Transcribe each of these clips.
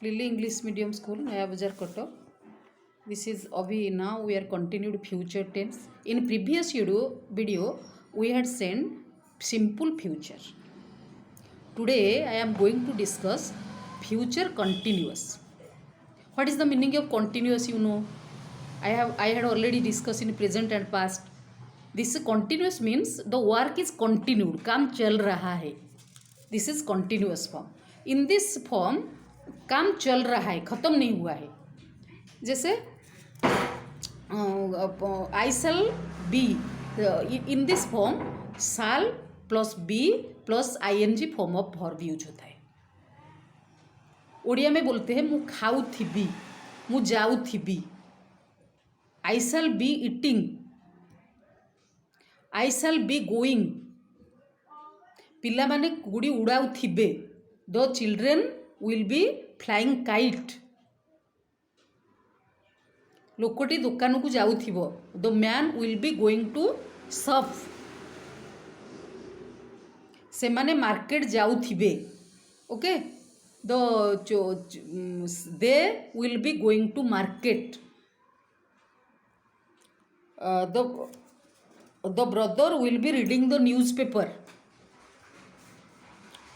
Lily English Medium School, Naya Bazar, Kotak. This is Avi. Now we are continued future tense. In previous video we had sent simple future. Today I am going to discuss future continuous. What is the meaning of continuous? You know, I had already discussed in present and past. This continuous means the work is continued. काम चल रहा है. This is continuous form. In this form काम चल रहा है, खत्म नहीं हुआ है. जैसे I shall be, in this form shall plus be plus ing form of verb use होता है. ओडिया में बोलते हैं मु खाऊ थिबी, मु जाऊ थिबी. I shall be eating, I shall be going. पिला माने Gudi उड़ाऊ थिबे. The children will be flying kite. लोकटी दुकान को जाऊ थिबो. The man will be going to shop. से माने मार्केट जाऊ थिबे. Okay. They will be going to market. The brother will be reading the newspaper.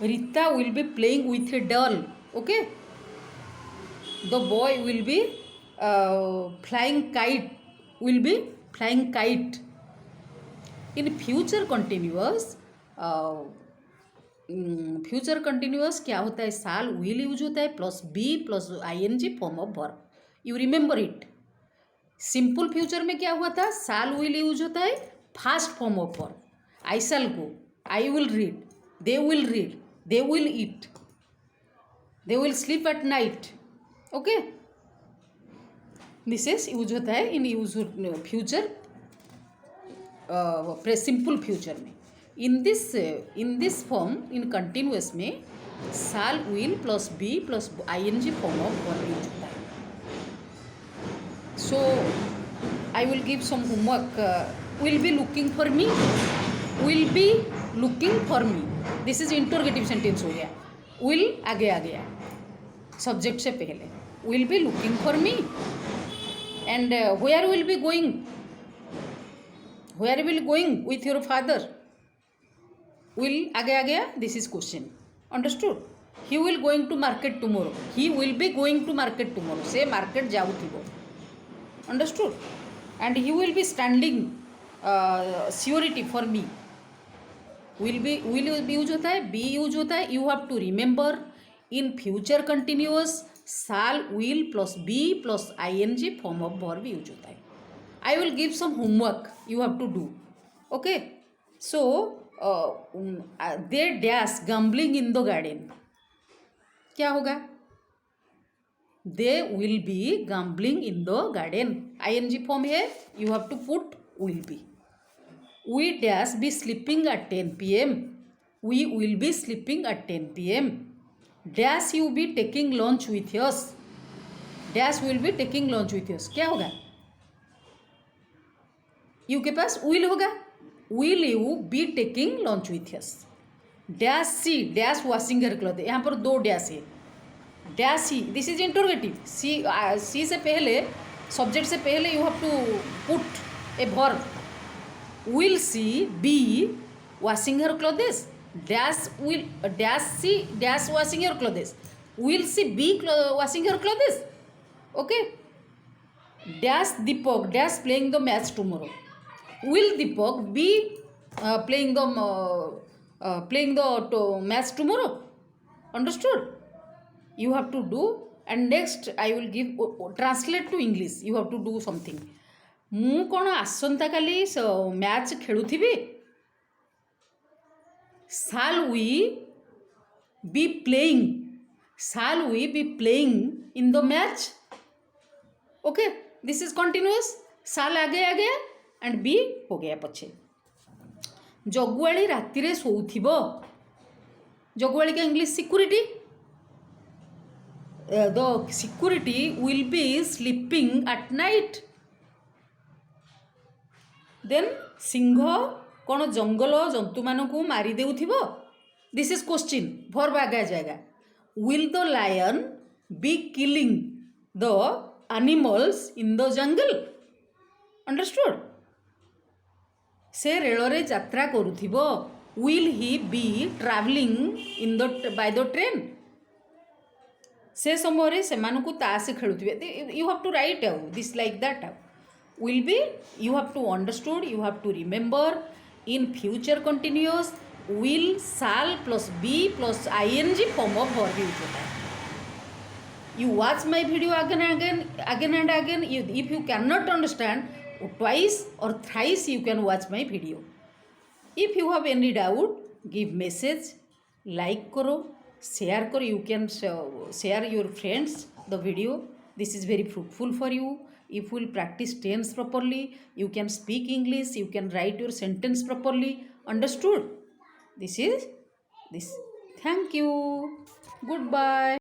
Rita will be playing with a doll. Okay. The boy will be flying kite. Will be flying kite. In future continuous, future continuous क्या होता है? Shall will use होता है plus be plus ING form of verb. You remember it. Simple future में क्या हुआ था? Shall will use होता है first form of verb. I shall go, I will read, they will read, they will eat, they will sleep at night. Okay, this is use होता है in use future, simple future में. in this form in continuous में shall will plus be plus ing form of verb use होता है. So I will give some homework. Will be looking for me, will be looking for me. This is interrogative sentence हो गया. will आगे आ गया subject से पहले. will be looking for me. And where will be going? Where will going with your father? will आगे आ गया. This is question. Understood. He will going to market tomorrow. He will be going to market tomorrow. से market जाऊ थी. Understood. And he will be standing surety for me. Will be use होता है, be use होता है. You have to remember in future continuous साल will plus be plus ING form of verb use होता है. I will give some homework you have to do. Okay. So they dash gambling in the garden. क्या होगा? They will be gambling in the garden. I N G form है, you have to put will be. We dash be sleeping at 10 PM. We will be sleeping at 10 PM. Dash you be taking lunch with us. Dash will be taking lunch with us. क्या होगा? You के पास will होगा. will you be taking lunch with us? Dash she dash washing her cloth. यहाँ पर दो डैश है. Dash she, this is interrogative. She से पहले, सब्जेक्ट से पहले you have to put a verb. Will she be washing her clothes. Dash she dash washing her clothes. Will she be washing her clothes. Okay. Dash Deepak dash playing the match tomorrow. Will Deepak be playing the match tomorrow? Understood? You have to do. And next I will give translate to English. You have to do something. ମୁଁ କ'ଣ ଆସନ୍ତା କାଲି match ଖେଳୁଥିବି? Shall we be playing? Shall we be playing in the match? Okay, this is continuous. shall आगे आ गया and B हो गया पछे. जगुआली राति रे सोउथिब. जगुआली का English security. The security will be sleeping at night. देन सिंह कौन जंगल जंतु मानक मारी देउथिब. This is question. वर्ब आगे जाएगा. Will the lion be killing the animals in the jungle. Understood? से रेलरे यात्रा करुथिबो. Will he be traveling in the by the train? से समय से ताश खेलुवे. You have to write this like that. Will be, you have to understood, you have to remember. In future continuous, will, shall plus be plus ing form of verb use होता है. You watch my video again and again. If you cannot understand, twice or thrice you can watch my video. If you have any doubt, give message, like karo, share karo. You can share your friends the video. This is very fruitful for you. If you will practice tense properly, you can speak English, you can write your sentence properly. Understood? This is this. Thank you. Goodbye.